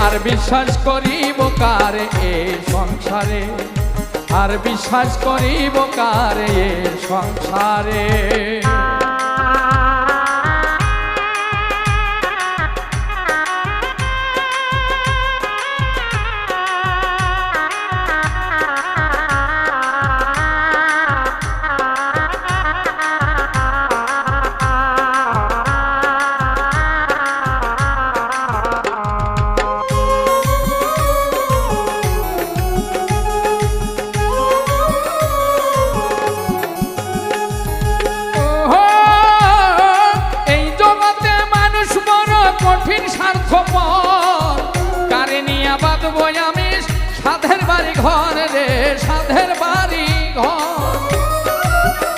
আর বিশ্বাস করিব কারে এ সংসারে, আর বিশ্বাস করিব কারে এ সংসারে। কঠিন স্বার্থপর কারে নিয়া বাঁধবো আমি সাধের বাড়ি ঘর রে, সাধের বাড়ি ঘর।